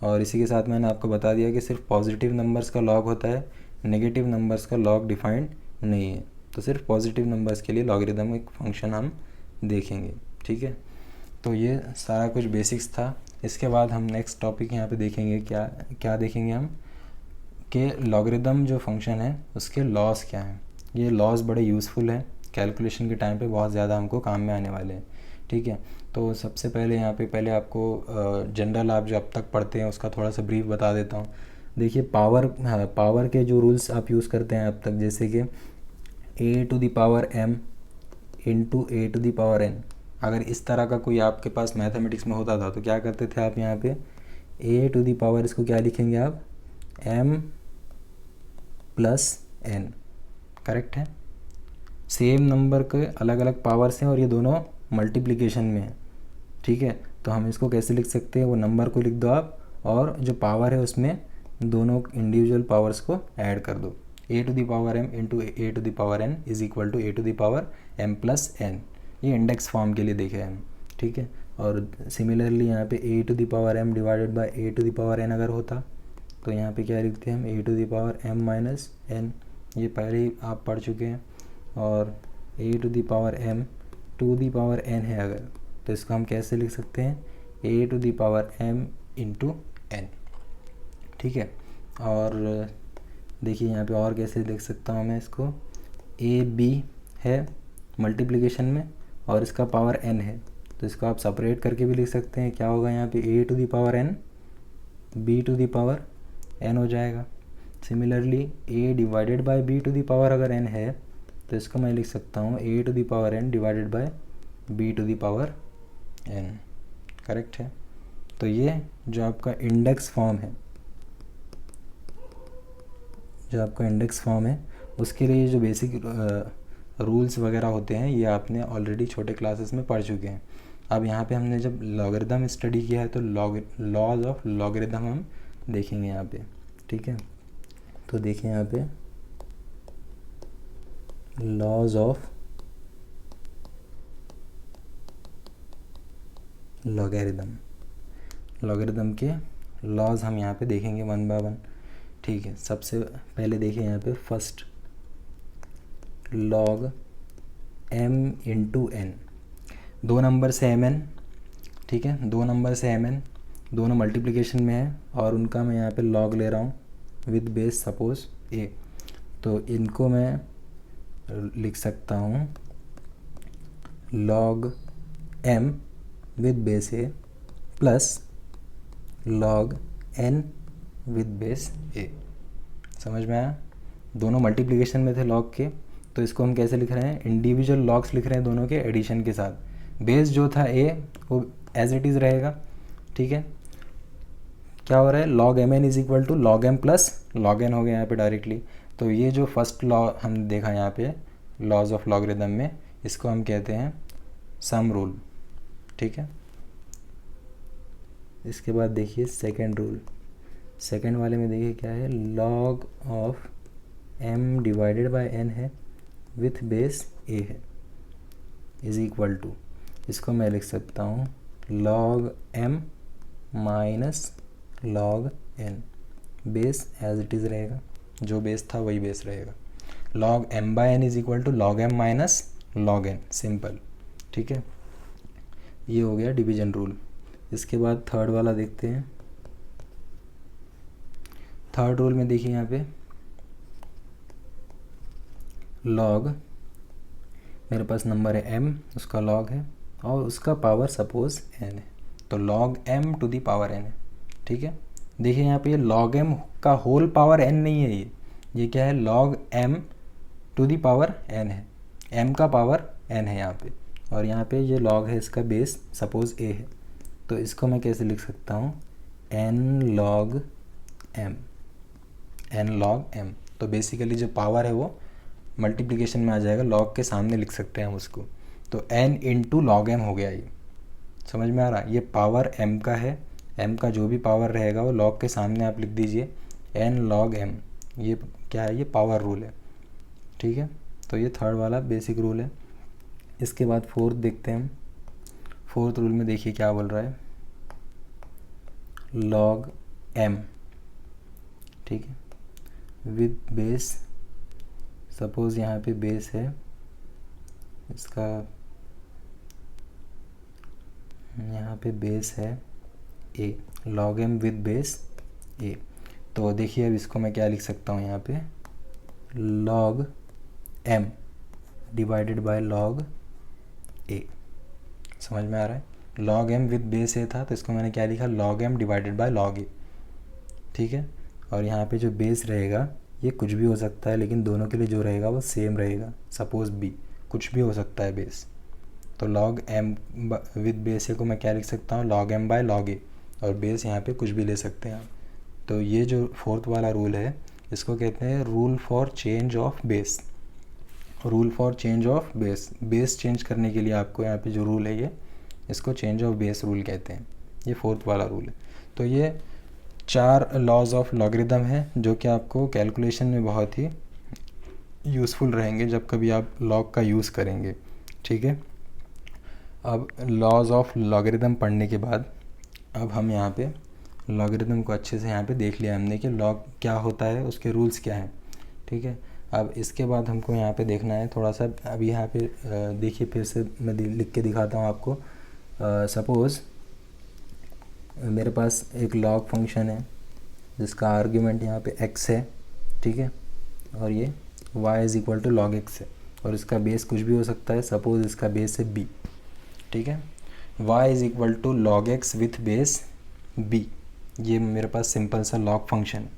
और इसी के साथ मैंने आपको बता दिया कि सिर्फ पॉजिटिव नंबर्स का लॉग होता है, नेगेटिव नंबर्स का लॉग डिफाइंड नहीं है। तो सिर्फ पॉजिटिव नंबर्स के लिए लॉगरिदमिक फंक्शन हम देखेंगे। ठीक है, तो ये सारा कुछ बेसिक्स था। इसके बाद हम नेक्स्ट टॉपिक यहाँ पे देखेंगे, क्या देखेंगे हम, कि लॉगरिदम जो फंक्शन है उसके लॉस क्या हैं। ये लॉस बड़े यूज़फुल हैं, कैलकुलेशन के टाइम पे बहुत ज़्यादा हमको काम में आने वाले हैं। ठीक है, तो सबसे पहले यहाँ पे पहले आपको जनरल आप जो अब तक पढ़ते हैं उसका थोड़ा सा ब्रीफ बता देता हूँ। देखिए पावर के जो रूल्स आप यूज़ करते हैं अब तक, जैसे कि a to the power m into a to the power n। अगर इस तरह का कोई आपके पास मैथमेटिक्स में होता था तो क्या करते थे आप, यहाँ पे a टू द पावर, इसको क्या लिखेंगे आप, m प्लस n। करेक्ट है, सेम नंबर के अलग अलग पावर्स हैं और ये दोनों मल्टीप्लिकेशन में है। ठीक है, तो हम इसको कैसे लिख सकते हैं, वो नंबर को लिख दो आप और जो पावर है उसमें दोनों इंडिविजुअल पावर्स को ऐड कर दो। a to the power m into a to the power n is equal to a to the power m plus n। ये इंडेक्स फॉर्म के लिए देखे हम। ठीक है, और सिमिलरली यहाँ पे a to the power m divided by a to the power n अगर होता तो यहाँ पे क्या लिखते हैं हम, a to the power m minus n। ये पहले ही आप पढ़ चुके हैं। और a to the power m to the power n है अगर, तो इसको हम कैसे लिख सकते हैं, a to the power m into n। ठीक है, और देखिए यहाँ पे और कैसे लिख सकता हूँ मैं इसको, a b है मल्टीप्लिकेशन में और इसका पावर n है, तो इसको आप सेपरेट करके भी लिख सकते हैं। क्या होगा यहाँ पे, a to the power n b to the power n हो जाएगा। Similarly a divided by b to the power अगर n है तो इसको मैं लिख सकता हूँ a to the power n divided by b to the power n। Correct है, तो ये जो आपका इंडेक्स फॉर्म है, उसके लिए जो बेसिक रूल्स वगैरह होते हैं ये आपने ऑलरेडी छोटे क्लासेस में पढ़ चुके हैं। अब यहाँ पे हमने जब लॉगरिदम स्टडी किया है तो लॉज ऑफ लॉगरिदम हम देखेंगे यहाँ पे, ठीक है। तो देखिए यहाँ पे लॉज ऑफ लॉगरिदम, लॉगरिदम के लॉज हम यहाँ पे देखेंगे वन बाय वन, ठीक है। सबसे पहले देखिए यहाँ पे first log m into N, 2 number से mn, ठीक है, 2 नंबर से mn, दोनों मल्टीप्लिकेशन में है और उनका मैं यहाँ पे लॉग ले रहा हूँ विद बेस सपोज a। तो इनको मैं लिख सकता हूँ log m with base a plus log n with base a। समझ में आया? दोनों मल्टीप्लिकेशन में थे लॉग के, तो इसको हम कैसे लिख रहे हैं, इंडिविजुअल लॉग्स लिख रहे हैं दोनों के एडिशन के साथ। बेस जो था a वो एज इट इज़ रहेगा, ठीक है। क्या हो रहा है, log M N is equal to log M plus log N हो गया यहाँ पे डायरेक्टली। तो ये जो फर्स्ट लॉ हमने देखा यहाँ पे लॉज ऑफ लॉगरिदम में, इसको हम कहते हैं सम रूल, ठीक है। इसके बाद देखिए सेकेंड रूल, सेकेंड वाले में देखिए क्या है, log of m divided by n है विथ बेस a है इज इक्वल टू, इसको मैं लिख सकता हूँ log m minus log n, base as it is रहेगा, जो बेस था वही बेस रहेगा। log m by n is equal to log m minus log n, simple, ठीक है। ये हो गया डिवीजन रूल। इसके बाद थर्ड वाला देखते हैं। थर्ड रूल में देखिए यहाँ पे लॉग, मेरे पास नंबर है m, उसका लॉग है और उसका पावर सपोज n है, तो log m to the power n है, ठीक है। देखिए यहाँ पे ये log m का होल पावर n नहीं है, ये क्या है, log m to the power n है, m का पावर n है यहाँ पे, और यहाँ पे ये log है इसका बेस सपोज a है। तो इसको मैं कैसे लिख सकता हूँ, n log m। तो बेसिकली जो पावर है वो मल्टीप्लिकेशन में आ जाएगा, लॉग के सामने लिख सकते हैं हम उसको। तो n इंटू लॉग एम हो गया ये, समझ में आ रहा है। ये पावर m का है, m का जो भी पावर रहेगा वो लॉग के सामने आप लिख दीजिए n log m। ये क्या है, ये पावर रूल है, ठीक है। तो ये थर्ड वाला बेसिक रूल है। इसके बाद फोर्थ देखते हैं हम। फोर्थ रूल में देखिए क्या बोल रहा है, log m, ठीक है, विद बेस सपोज यहाँ पे बेस है इसका, यहाँ पे बेस है a, log m with base a। तो देखिए अब इसको मैं क्या लिख सकता हूँ यहाँ पे, log m divided bye log a। समझ में आ रहा है, log m with base a था तो इसको मैंने क्या लिखा, log m divided bye log a, ठीक है। और यहाँ पे जो बेस रहेगा ये कुछ भी हो सकता है, लेकिन दोनों के लिए जो रहेगा वो सेम रहेगा, सपोज b, कुछ भी हो सकता है बेस। तो log m with base a को मैं क्या लिख सकता हूँ, log m by log a, और बेस यहाँ पे कुछ भी ले सकते हैं आप। तो ये जो फोर्थ वाला रूल है इसको कहते हैं rule for change of base. Rule for change of base, base change करने के लिए आपको यहाँ पे जो रूल है ये, इसको चेंज ऑफ बेस रूल कहते हैं। ये फोर्थ वाला रूल है। तो ये 4 लॉज ऑफ लॉगरिदम है जो कि आपको कैलकुलेशन में बहुत ही यूज़फुल रहेंगे जब कभी आप लॉग का यूज़ करेंगे, ठीक है। अब लॉज ऑफ लॉगरिदम पढ़ने के बाद अब हम यहाँ पे लॉगरिदम को अच्छे से यहाँ पे देख लिया हमने कि लॉग क्या होता है, उसके रूल्स क्या हैं, ठीक है। अब इसके बाद हमको यहाँ पे देखना है थोड़ा सा, अभी यहाँ पे देखिए फिर से मैं लिख के दिखाता हूँ आपको। सपोज़ मेरे पास एक लॉग फंक्शन है जिसका आर्ग्यूमेंट यहाँ पे x है, ठीक है, और ये y is equal to log x है, और इसका बेस कुछ भी हो सकता है, सपोज़ इसका बेस है b, ठीक है। y is equal to log x with base b, ये मेरे पास सिंपल सा लॉग फंक्शन है।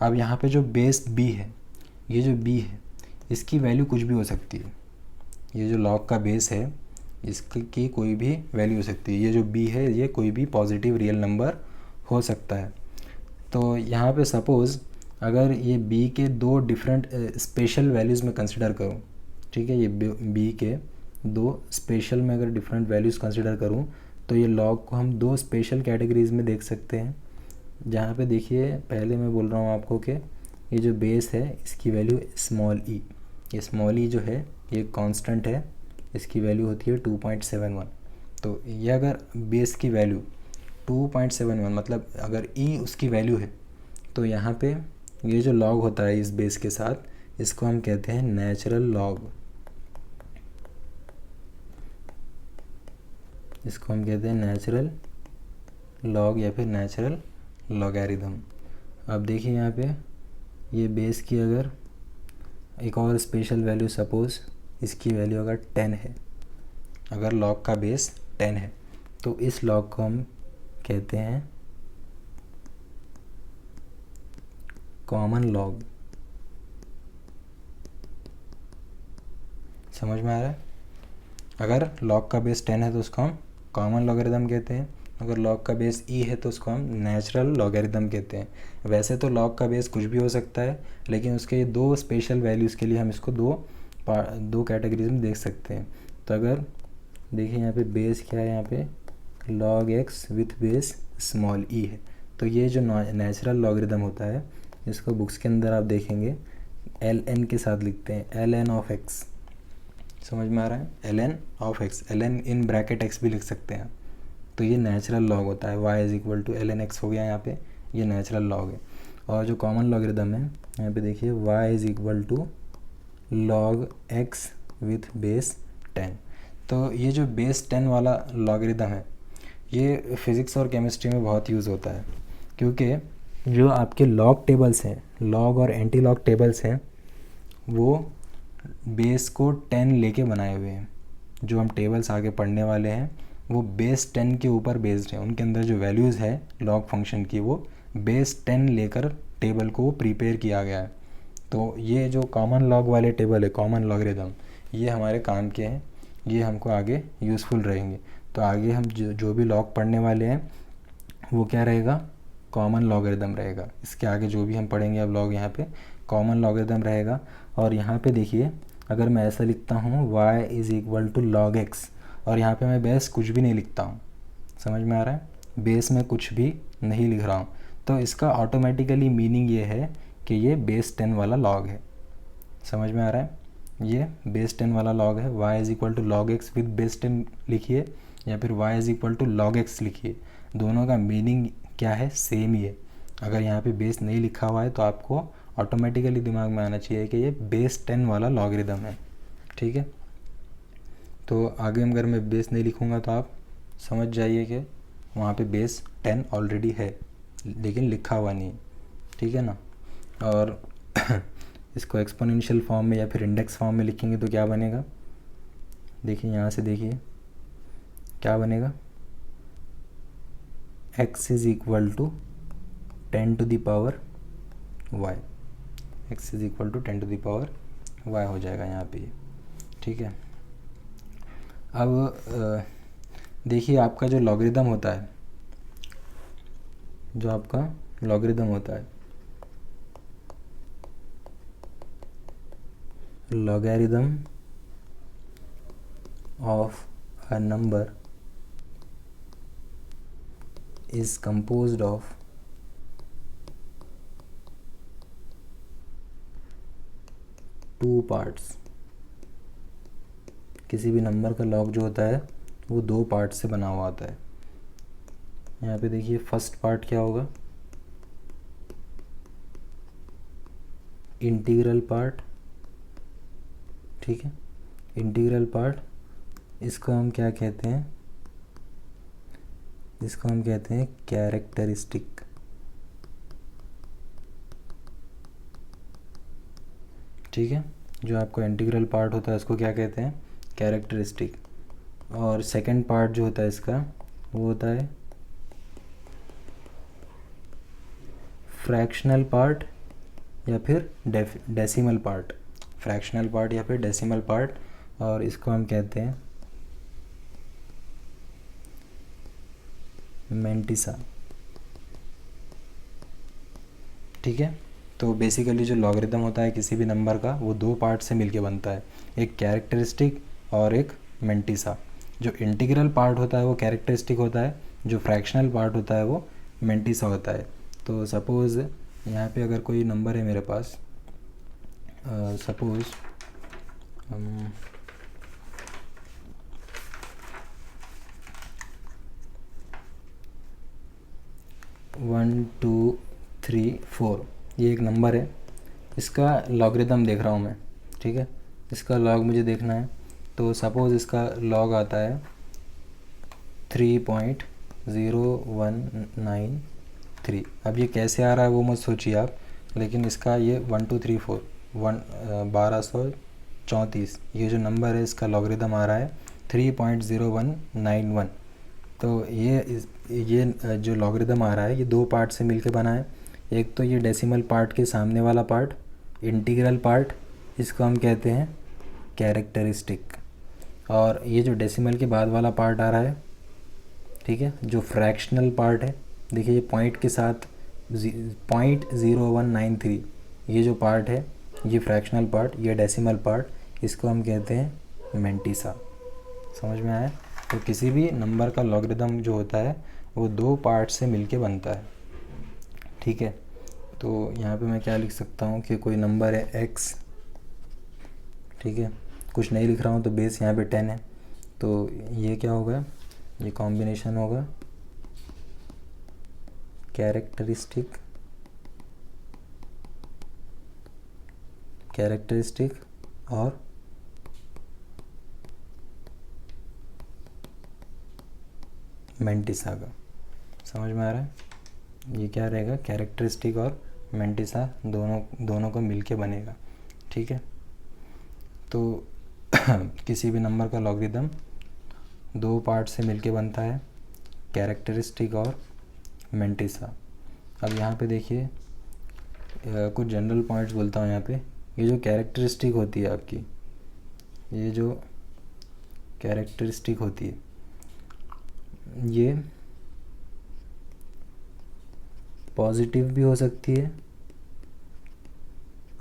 अब यहाँ पे जो बेस b है, ये जो b है इसकी वैल्यू कुछ भी हो सकती है, ये जो लॉग का बेस है इसकी कोई भी वैल्यू हो सकती है। ये जो b है ये कोई भी पॉजिटिव रियल नंबर हो सकता है। तो यहाँ पे सपोज़ अगर ये b के 2 डिफरेंट स्पेशल वैल्यूज़ में कंसिडर करूँ, ठीक है। ये बी के दो स्पेशल में अगर डिफरेंट वैल्यूज़ कंसिडर करूँ तो ये लॉग को हम दो स्पेशल कैटेगरीज में देख सकते हैं। जहाँ पे देखिए पहले मैं बोल रहा हूँ आपको कि ये जो बेस है इसकी वैल्यू स्मॉल ई, ये स्मॉल ई जो है ये कांस्टेंट है, इसकी वैल्यू होती है 2.71। तो ये अगर बेस की वैल्यू 2.71 मतलब अगर ई उसकी वैल्यू है तो यहाँ पे ये जो लॉग होता है इस बेस के साथ इसको हम कहते हैं नेचुरल लॉग, इसको हम कहते हैं नेचुरल लॉग या फिर नेचुरल लॉगरिथम। अब देखिए यहाँ पे ये बेस की अगर एक और स्पेशल वैल्यू सपोज़ इसकी वैल्यू अगर 10 है, अगर लॉग का बेस 10 है तो इस लॉग को हम कहते हैं कॉमन लॉग। समझ में आ रहा है? अगर लॉग का बेस 10 है तो उसको हम कॉमन लॉगरिथम कहते हैं, अगर लॉग का बेस ई है तो उसको हम नेचुरल लॉगरिथम कहते हैं। वैसे तो लॉग का बेस कुछ भी हो सकता है, लेकिन उसके दो स्पेशल वैल्यूज़ के लिए हम इसको दो कैटेगरीज में देख सकते हैं। तो अगर देखिए यहाँ पे बेस क्या है, यहाँ पे log x with base small E है, तो ये जो नेचुरल लॉगरिथम होता है इसको बुक्स के अंदर आप देखेंगे ln के साथ लिखते हैं, ln ऑफ x। समझ में आ रहा है? ln of x, ln in bracket x भी लिख सकते हैं। तो ये नेचुरल लॉग होता है, y is equal to ln x हो गया यहाँ पे, ये नेचुरल लॉग है। और जो कॉमन लॉगरिथम है यहाँ पे देखिए y is equal to log x with base 10। तो ये जो बेस 10 वाला लॉगरिथम है ये फिज़िक्स और केमिस्ट्री में बहुत यूज़ होता है, क्योंकि जो आपके लॉग टेबल्स हैं, लॉग और एंटी लॉग टेबल्स हैं, वो बेस को 10 लेके बनाए हुए हैं। जो हम टेबल्स आगे पढ़ने वाले हैं वो बेस 10 के ऊपर बेस्ड है, उनके अंदर जो वैल्यूज़ है लॉग फंक्शन की वो बेस 10 लेकर टेबल को प्रिपेयर किया गया है। तो ये जो कॉमन लॉग वाले टेबल है, कॉमन लॉगरिथम, ये हमारे काम के हैं, ये हमको आगे यूज़फुल रहेंगे। तो आगे हम जो भी लॉग पढ़ने वाले हैं वो क्या रहेगा, कॉमन लॉगरिथम रहेगा। इसके आगे जो भी हम पढ़ेंगे अब लॉग, यहाँ पे कॉमन लॉगरिथम रहेगा। और यहाँ पे देखिए अगर मैं ऐसा लिखता हूँ y is equal to log x, और यहाँ पे मैं बेस कुछ भी नहीं लिखता हूँ, समझ में आ रहा है? बेस में कुछ भी नहीं लिख रहा हूँ, तो इसका ऑटोमेटिकली मीनिंग ये है कि ये बेस 10 वाला लॉग है। समझ में आ रहा है? ये बेस 10 वाला लॉग है। y is equal to log X with base 10 लिखिए या फिर y is equal to log X लिखिए, दोनों का मीनिंग क्या है, सेम ही है। अगर यहाँ पे बेस नहीं लिखा हुआ है तो आपको ऑटोमेटिकली दिमाग में आना चाहिए कि ये बेस 10 वाला लॉगरिथम है। ठीक है, तो आगे अगर मैं बेस नहीं लिखूँगा तो आप समझ जाइए कि वहाँ पे बेस 10 ऑलरेडी है लेकिन लिखा हुआ नहीं है। ठीक है ना? और इसको एक्सपोनेंशियल फॉर्म में या फिर इंडेक्स फॉर्म में लिखेंगे तो क्या बनेगा, देखिए यहाँ से देखिए क्या बनेगा, x is equal to 10 to the power y, x is equal to 10 to the power y हो जाएगा यहाँ पे। ठीक है, अब देखिए आपका जो लॉगरिथम होता है, जो आपका लॉगरिथम होता है, logarithm of a number is composed of two parts। किसी भी नंबर का लॉग जो होता है वो दो पार्ट से बना हुआ होता है। यहाँ पे देखिए फर्स्ट पार्ट क्या होगा, इंटीग्रल पार्ट। ठीक है, इंटीग्रल पार्ट, इसको हम क्या कहते हैं, इसको हम कहते हैं कैरेक्टरिस्टिक। ठीक है, जो आपका इंटीग्रल पार्ट होता है उसको क्या कहते हैं, कैरेक्टरिस्टिक। और सेकंड पार्ट जो होता है इसका वो होता है फ्रैक्शनल पार्ट या फिर डेसिमल पार्ट, फ्रैक्शनल पार्ट या फिर डेसिमल पार्ट, और इसको हम कहते हैं मेंटिसा। ठीक है, तो बेसिकली जो लॉगरिदम होता है किसी भी नंबर का वो दो पार्ट से मिलके बनता है, एक कैरेक्टरिस्टिक और एक मेंटिसा। जो इंटीग्रल पार्ट होता है वो कैरेक्टरिस्टिक होता है, जो फ्रैक्शनल पार्ट होता है वो मेंटिसा होता है। तो सपोज़ यहाँ पे अगर कोई नंबर है मेरे पास, सपोज़ 1 2 3 4, ये एक नंबर है, इसका लॉगरिदम देख रहा हूँ मैं, ठीक है, इसका लॉग मुझे देखना है। तो सपोज़ इसका लॉग आता है 3.0193। अब ये कैसे आ रहा है वो मत सोचिए आप, लेकिन इसका ये 1 2 3 4 1234, ये जो नंबर है इसका लॉगरिदम आ रहा है 3.0191। तो ये जो लॉगरिदम आ रहा है ये दो पार्ट से मिलके बना है। एक तो ये डेसिमल पार्ट के सामने वाला पार्ट, इंटीग्रल पार्ट, इसको हम कहते हैं कैरेक्टरिस्टिक, और ये जो डेसिमल के बाद वाला पार्ट आ रहा है, ठीक है, जो फ्रैक्शनल पार्ट है, देखिए ये पॉइंट के साथ 0.0193, ये जो पार्ट है ये फ्रैक्शनल पार्ट, ये डेसिमल पार्ट, इसको हम कहते हैं मेंटिसा। समझ में आया? तो किसी भी नंबर का लॉगरिदम जो होता है वो दो पार्ट से मिलके बनता है, ठीक है। तो यहाँ पे मैं क्या लिख सकता हूँ कि कोई नंबर है x, ठीक है, कुछ नहीं लिख रहा हूँ तो बेस यहाँ पे 10 है, तो ये क्या होगा, ये कॉम्बिनेशन होगा कैरेक्टरिस्टिक और मेंटिसा का। समझ में आ रहा है? ये क्या रहेगा, कैरेक्टरिस्टिक और मेंटिसा दोनों को मिलके बनेगा, ठीक है। तो किसी भी नंबर का लॉगरिदम दो पार्ट से मिलके बनता है, कैरेक्टरिस्टिक और मेंटिसा। अब यहाँ पे देखिए कुछ जनरल पॉइंट्स बोलता हूँ यहाँ पे। ये जो कैरेक्टरिस्टिक होती है आपकी, ये जो कैरेक्टरिस्टिक होती है ये पॉजिटिव भी हो सकती है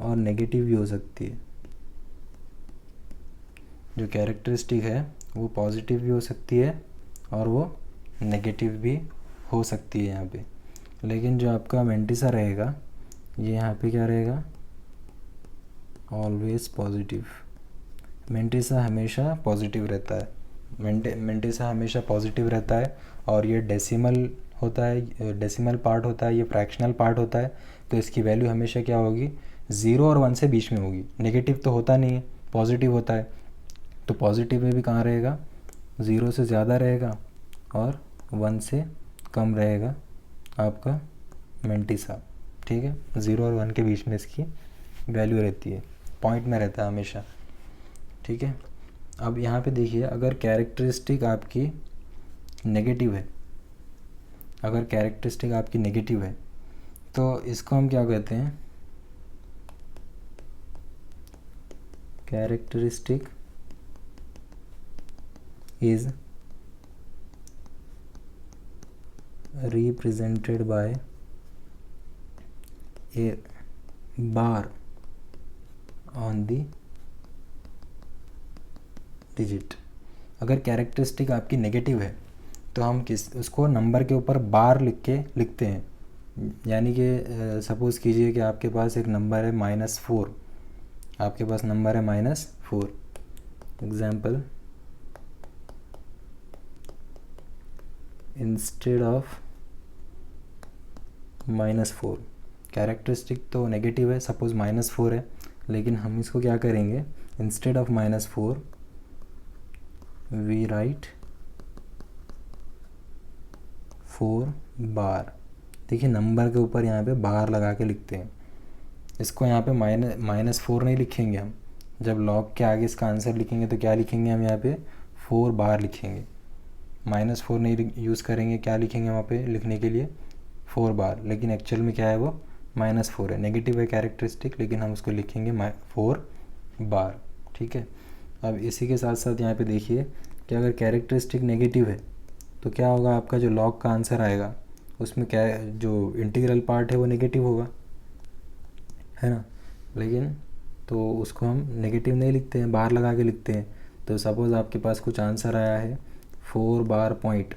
और नेगेटिव भी हो सकती है। जो कैरेक्टरिस्टिक है वो पॉजिटिव भी हो सकती है और वो नेगेटिव भी हो सकती है यहाँ पे। लेकिन जो आपका मेंटिसा रहेगा ये यहाँ पे क्या रहेगा, ऑलवेज पॉजिटिव। मेंटिसा हमेशा पॉजिटिव रहता है, मेंटिसा हमेशा पॉजिटिव रहता है। और ये डेसिमल होता है, डेसिमल पार्ट होता है, ये फ्रैक्शनल पार्ट होता है, तो इसकी वैल्यू हमेशा क्या होगी, 0 और 1 से बीच में होगी। नेगेटिव तो होता नहीं है, पॉजिटिव होता है, तो पॉजिटिव में भी कहाँ रहेगा, 0 से ज़्यादा रहेगा और 1 से कम रहेगा आपका मेंटिसा, ठीक है। 0 और 1 के बीच में इसकी वैल्यू रहती है, पॉइंट में रहता है हमेशा, ठीक है। अब यहाँ पे देखिए अगर कैरेक्टरिस्टिक आपकी नेगेटिव है, अगर कैरेक्टरिस्टिक आपकी नेगेटिव है तो इसको हम क्या कहते हैं, characteristic is represented by a bar on the digit। अगर कैरेक्टरिस्टिक आपकी नेगेटिव है तो हम उसको नंबर के ऊपर बार लिखते हैं। यानी कि सपोज़ कीजिए कि आपके पास एक नंबर है -4, आपके पास नंबर है -4, एग्जाम्पल, इंस्टेड ऑफ -4, कैरेक्टरिस्टिक तो नेगेटिव है, सपोज़ -4 है, लेकिन हम इसको क्या करेंगे, इंस्टेड ऑफ -4 वी राइट 4 बार। देखिए नंबर के ऊपर यहाँ पे बार लगा के लिखते हैं। इसको यहाँ पे -4 नहीं लिखेंगे हम, जब लॉग के आगे इसका आंसर लिखेंगे तो क्या लिखेंगे हम, यहाँ पे 4 बार लिखेंगे। -4 नहीं यूज़ करेंगे, क्या लिखेंगे वहाँ पे लिखने के लिए, 4 बार। लेकिन एक्चुअल में क्या है वो -4 है, नेगेटिव है कैरेक्टरिस्टिक, लेकिन हम उसको लिखेंगे 4 बार, ठीक है। अब इसी के साथ साथ यहाँ पे देखिए कि अगर कैरेक्टरिस्टिक नेगेटिव है तो क्या होगा, आपका जो लॉग का आंसर आएगा उसमें क्या जो इंटीग्रल पार्ट है वो नेगेटिव होगा, है ना। लेकिन तो उसको हम नेगेटिव नहीं लिखते हैं, बार लगा के लिखते हैं। तो सपोज़ आपके पास कुछ आंसर आया है 4 बार पॉइंट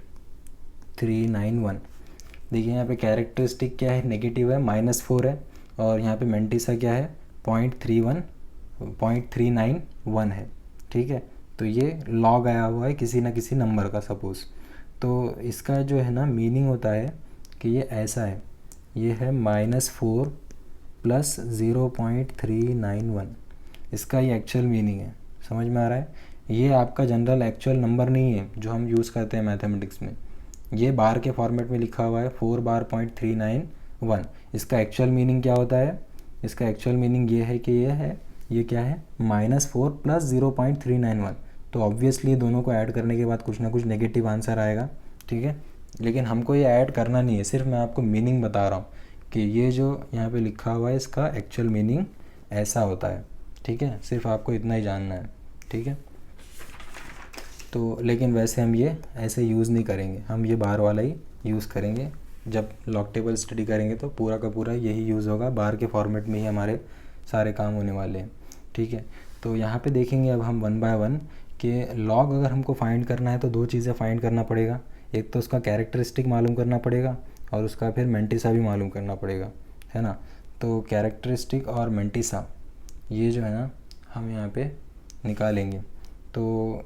391। देखिए यहाँ पे कैरेक्टरिस्टिक क्या है, नेगेटिव है, -4 है, और यहाँ पे मेंटिसा क्या है, 0.391 है। ठीक है, तो ये लॉग आया हुआ है किसी ना किसी नंबर का सपोज़। तो इसका जो है ना मीनिंग होता है कि ये ऐसा है, ये है -4 + 0.391, इसका ये एक्चुअल मीनिंग है। समझ में आ रहा है? ये आपका जनरल एक्चुअल नंबर नहीं है जो हम यूज़ करते हैं मैथमेटिक्स में। ये बार के फॉर्मेट में लिखा हुआ है 4 बार .391। इसका एक्चुअल मीनिंग क्या होता है? इसका एक्चुअल मीनिंग ये है कि ये क्या है, -4 + 0.391। तो ऑब्वियसली दोनों को ऐड करने के बाद कुछ ना कुछ नेगेटिव आंसर आएगा। ठीक है, लेकिन हमको ये ऐड करना नहीं है, सिर्फ मैं आपको मीनिंग बता रहा हूँ कि ये जो यहाँ पे लिखा हुआ है इसका एक्चुअल मीनिंग ऐसा होता है। ठीक है, सिर्फ आपको इतना ही जानना है। ठीक है, तो लेकिन वैसे हम ये ऐसे यूज़ नहीं करेंगे, हम ये बार वाला ही यूज़ करेंगे। जब लॉग टेबल स्टडी करेंगे तो पूरा का पूरा यही यूज़ होगा, बार के फॉर्मेट में ही हमारे सारे काम होने वाले हैं। ठीक है, तो यहाँ पे देखेंगे अब हम 1 बाय 1 कि लॉग अगर हमको फाइंड करना है तो दो चीज़ें फाइंड करना पड़ेगा। एक तो उसका कैरेक्टरिस्टिक मालूम करना पड़ेगा और उसका फिर मेंटिसा भी मालूम करना पड़ेगा, है ना। तो कैरेक्टरिस्टिक और मेंटिसा ये जो है ना हम यहाँ पे निकालेंगे। तो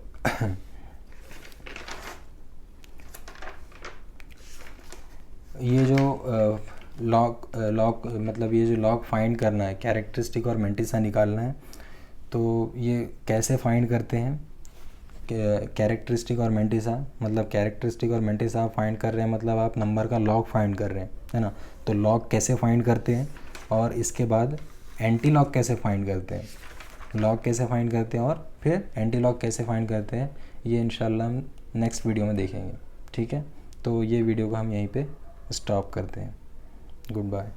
ये जो लॉग मतलब ये जो लॉग फाइंड करना है, कैरेक्टरिस्टिक और मेंटिसा निकालना है, तो ये कैसे फाइंड करते हैं? कैरेक्टरिस्टिक और मेंटिसा मतलब कैरेक्टरिस्टिक और मेंटिसा आप फाइंड कर रहे हैं, मतलब आप नंबर का लॉग फाइंड कर रहे हैं, है ना। तो लॉग कैसे फाइंड करते हैं और इसके बाद एंटी लॉग कैसे फाइंड करते हैं, लॉग कैसे फाइंड करते हैं और फिर एंटी लॉग कैसे फाइंड करते हैं, ये इंशाल्लाह हम नेक्स्ट वीडियो में देखेंगे। ठीक है, तो ये वीडियो को हम यहीं पे स्टॉप करते हैं। Good bye.